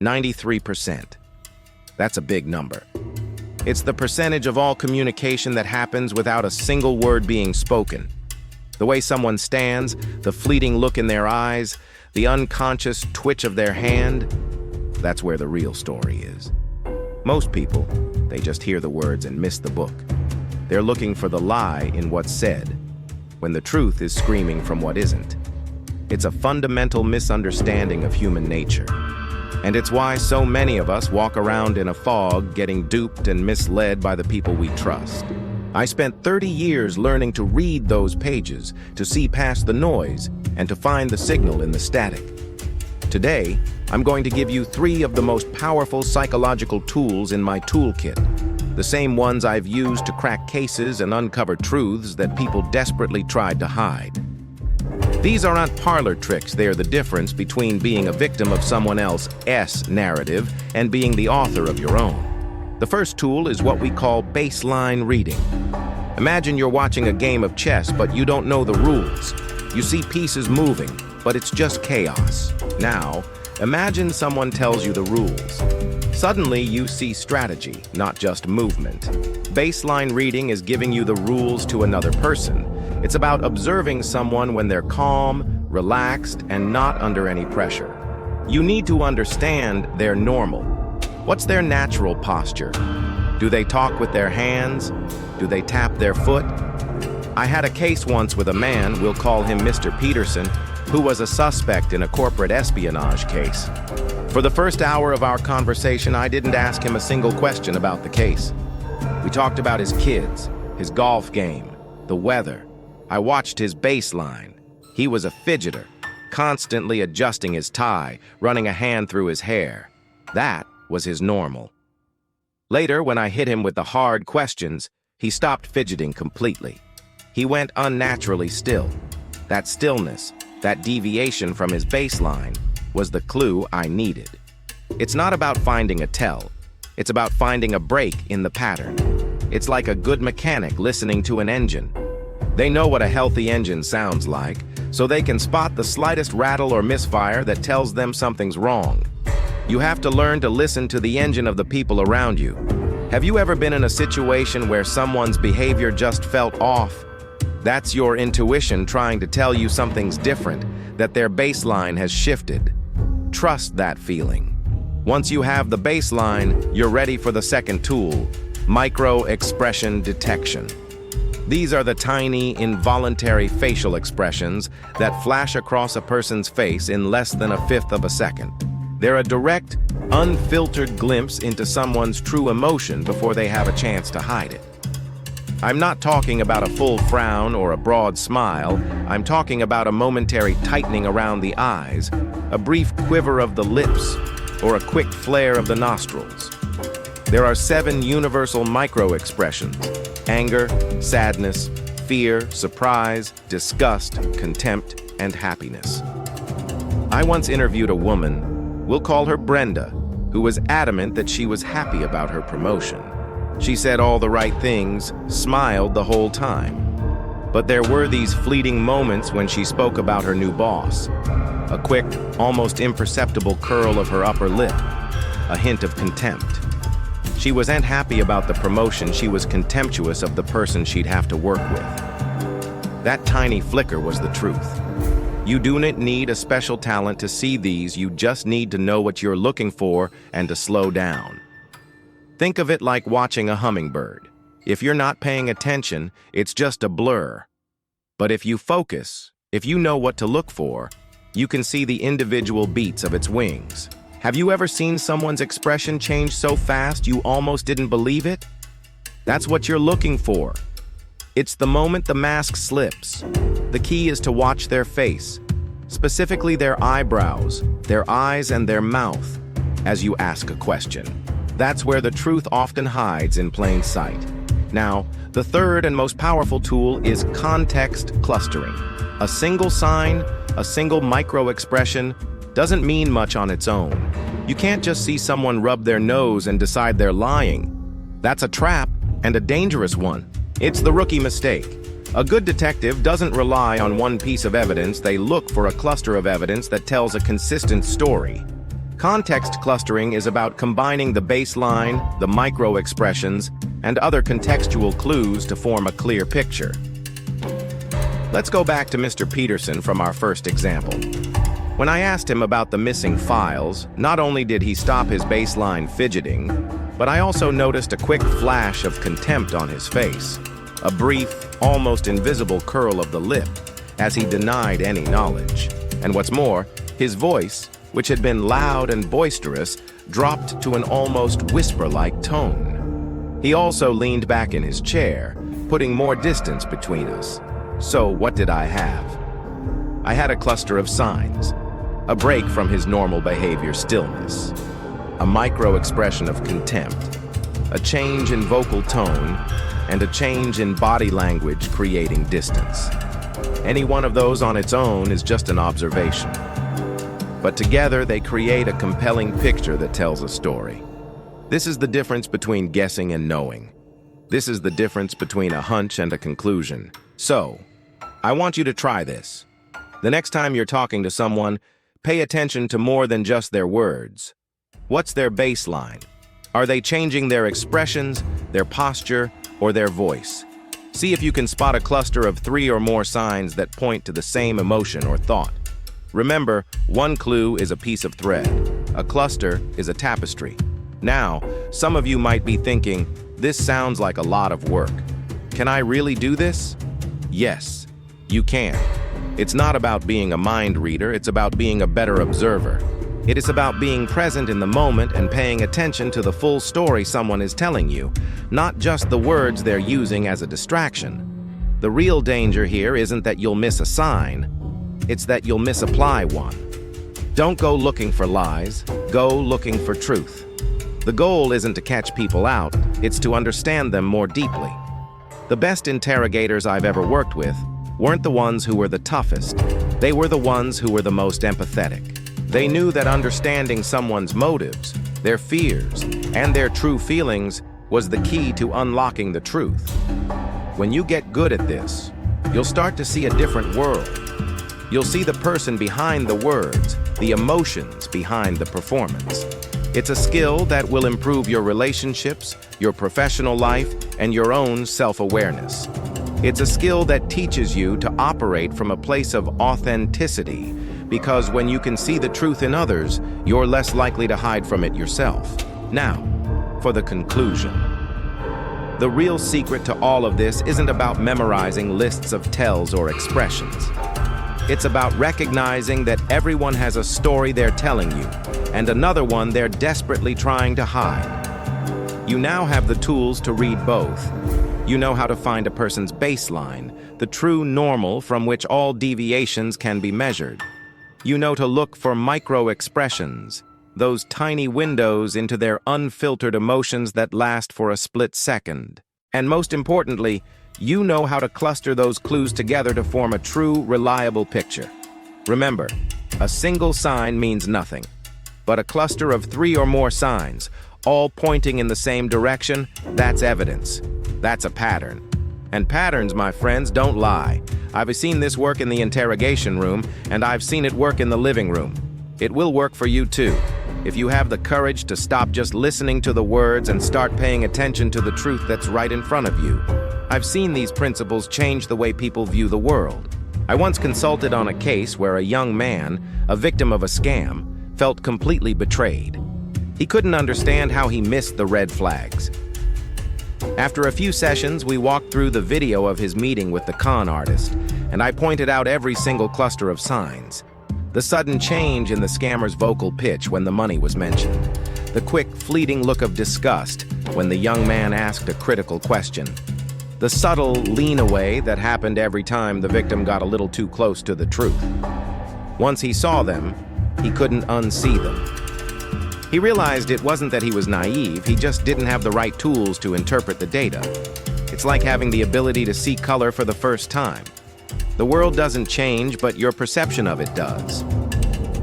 93%. That's a big number. It's the percentage of all communication that happens without a single word being spoken. The way someone stands, the fleeting look in their eyes, the unconscious twitch of their hand, that's where the real story is. Most people, they just hear the words and miss the book. They're looking for the lie in what's said, when the truth is screaming from what isn't. It's a fundamental misunderstanding of human nature. And it's why so many of us walk around in a fog, getting duped and misled by the people we trust. I spent 30 years learning to read those pages, to see past the noise, and to find the signal in the static. Today, I'm going to give you 3 of the most powerful psychological tools in my toolkit, the same ones I've used to crack cases and uncover truths that people desperately tried to hide. These are not parlor tricks. They are the difference between being a victim of someone else's narrative and being the author of your own. The first tool is what we call baseline reading. Imagine you're watching a game of chess, but you don't know the rules. You see pieces moving, but it's just chaos. Now, imagine someone tells you the rules. Suddenly, you see strategy, not just movement. Baseline reading is giving you the rules to another person. It's about observing someone when they're calm, relaxed, and not under any pressure. You need to understand they're normal. What's their natural posture? Do they talk with their hands? Do they tap their foot? I had a case once with a man, we'll call him Mr. Peterson, who was a suspect in a corporate espionage case. For the first hour of our conversation, I didn't ask him a single question about the case. We talked about his kids, his golf game, the weather. I watched his baseline. He was a fidgeter, constantly adjusting his tie, running a hand through his hair. That was his normal. Later, when I hit him with the hard questions, he stopped fidgeting completely. He went unnaturally still. That stillness, that deviation from his baseline, was the clue I needed. It's not about finding a tell. It's about finding a break in the pattern. It's like a good mechanic listening to an engine. They know what a healthy engine sounds like, so they can spot the slightest rattle or misfire that tells them something's wrong. You have to learn to listen to the engine of the people around you. Have you ever been in a situation where someone's behavior just felt off? That's your intuition trying to tell you something's different, that their baseline has shifted. Trust that feeling. Once you have the baseline, you're ready for the second tool, micro-expression detection. These are the tiny, involuntary facial expressions that flash across a person's face in less than 1/5 of a second. They're a direct, unfiltered glimpse into someone's true emotion before they have a chance to hide it. I'm not talking about a full frown or a broad smile. I'm talking about a momentary tightening around the eyes, a brief quiver of the lips, or a quick flare of the nostrils. There are 7 universal micro-expressions: anger, sadness, fear, surprise, disgust, contempt, and happiness. I once interviewed a woman, we'll call her Brenda, who was adamant that she was happy about her promotion. She said all the right things, smiled the whole time. But there were these fleeting moments when she spoke about her new boss. A quick, almost imperceptible curl of her upper lip, a hint of contempt. She wasn't happy about the promotion, she was contemptuous of the person she'd have to work with. That tiny flicker was the truth. You do not need a special talent to see these, you just need to know what you're looking for and to slow down. Think of it like watching a hummingbird. If you're not paying attention, it's just a blur. But if you focus, if you know what to look for, you can see the individual beats of its wings. Have you ever seen someone's expression change so fast you almost didn't believe it? That's what you're looking for. It's the moment the mask slips. The key is to watch their face, specifically their eyebrows, their eyes, and their mouth, as you ask a question. That's where the truth often hides in plain sight. Now, the third and most powerful tool is context clustering. A single sign, a single micro-expression, doesn't mean much on its own. You can't just see someone rub their nose and decide they're lying. That's a trap, and a dangerous one. It's the rookie mistake. A good detective doesn't rely on one piece of evidence, they look for a cluster of evidence that tells a consistent story. Context clustering is about combining the baseline, the micro-expressions, and other contextual clues to form a clear picture. Let's go back to Mr. Peterson from our first example. When I asked him about the missing files, not only did he stop his baseline fidgeting, but I also noticed a quick flash of contempt on his face, a brief, almost invisible curl of the lip, as he denied any knowledge. And what's more, his voice, which had been loud and boisterous, dropped to an almost whisper-like tone. He also leaned back in his chair, putting more distance between us. So what did I have? I had a cluster of signs, a break from his normal behavior stillness, a micro-expression of contempt, a change in vocal tone, and a change in body language creating distance. Any one of those on its own is just an observation. But together they create a compelling picture that tells a story. This is the difference between guessing and knowing. This is the difference between a hunch and a conclusion. So, I want you to try this. The next time you're talking to someone, pay attention to more than just their words. What's their baseline? Are they changing their expressions, their posture, or their voice? See if you can spot a cluster of 3 or more signs that point to the same emotion or thought. Remember, one clue is a piece of thread. A cluster is a tapestry. Now, some of you might be thinking, this sounds like a lot of work. Can I really do this? Yes, you can. It's not about being a mind reader, it's about being a better observer. It is about being present in the moment and paying attention to the full story someone is telling you, not just the words they're using as a distraction. The real danger here isn't that you'll miss a sign, it's that you'll misapply one. Don't go looking for lies, go looking for truth. The goal isn't to catch people out, it's to understand them more deeply. The best interrogators I've ever worked with weren't the ones who were the toughest, they were the ones who were the most empathetic. They knew that understanding someone's motives, their fears, and their true feelings was the key to unlocking the truth. When you get good at this, you'll start to see a different world. You'll see the person behind the words, the emotions behind the performance. It's a skill that will improve your relationships, your professional life, and your own self-awareness. It's a skill that teaches you to operate from a place of authenticity, because when you can see the truth in others, you're less likely to hide from it yourself. Now, for the conclusion. The real secret to all of this isn't about memorizing lists of tells or expressions. It's about recognizing that everyone has a story they're telling you, and another one they're desperately trying to hide. You now have the tools to read both. You know how to find a person's baseline, the true normal from which all deviations can be measured. You know to look for micro-expressions, those tiny windows into their unfiltered emotions that last for a split second. And most importantly, you know how to cluster those clues together to form a true, reliable picture. Remember, a single sign means nothing, but a cluster of 3 or more signs, all pointing in the same direction, that's evidence. That's a pattern. And patterns, my friends, don't lie. I've seen this work in the interrogation room, and I've seen it work in the living room. It will work for you too, if you have the courage to stop just listening to the words and start paying attention to the truth that's right in front of you. I've seen these principles change the way people view the world. I once consulted on a case where a young man, a victim of a scam, felt completely betrayed. He couldn't understand how he missed the red flags. After a few sessions, we walked through the video of his meeting with the con artist, and I pointed out every single cluster of signs. The sudden change in the scammer's vocal pitch when the money was mentioned. The quick, fleeting look of disgust when the young man asked a critical question. The subtle lean away that happened every time the victim got a little too close to the truth. Once he saw them, he couldn't unsee them. He realized it wasn't that he was naive, he just didn't have the right tools to interpret the data. It's like having the ability to see color for the first time. The world doesn't change, but your perception of it does.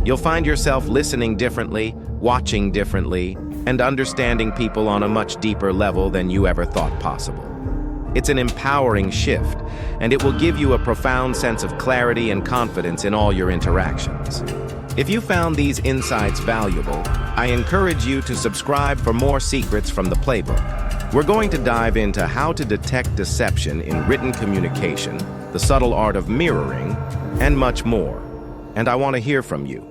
You'll find yourself listening differently, watching differently, and understanding people on a much deeper level than you ever thought possible. It's an empowering shift, and it will give you a profound sense of clarity and confidence in all your interactions. If you found these insights valuable, I encourage you to subscribe for more secrets from the playbook. We're going to dive into how to detect deception in written communication, the subtle art of mirroring, and much more. And I want to hear from you.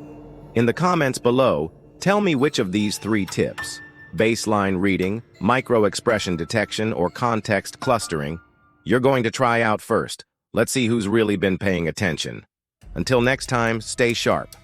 In the comments below, tell me which of these 3 tips, baseline reading, micro-expression detection, or context clustering, you're going to try out first. Let's see who's really been paying attention. Until next time, stay sharp.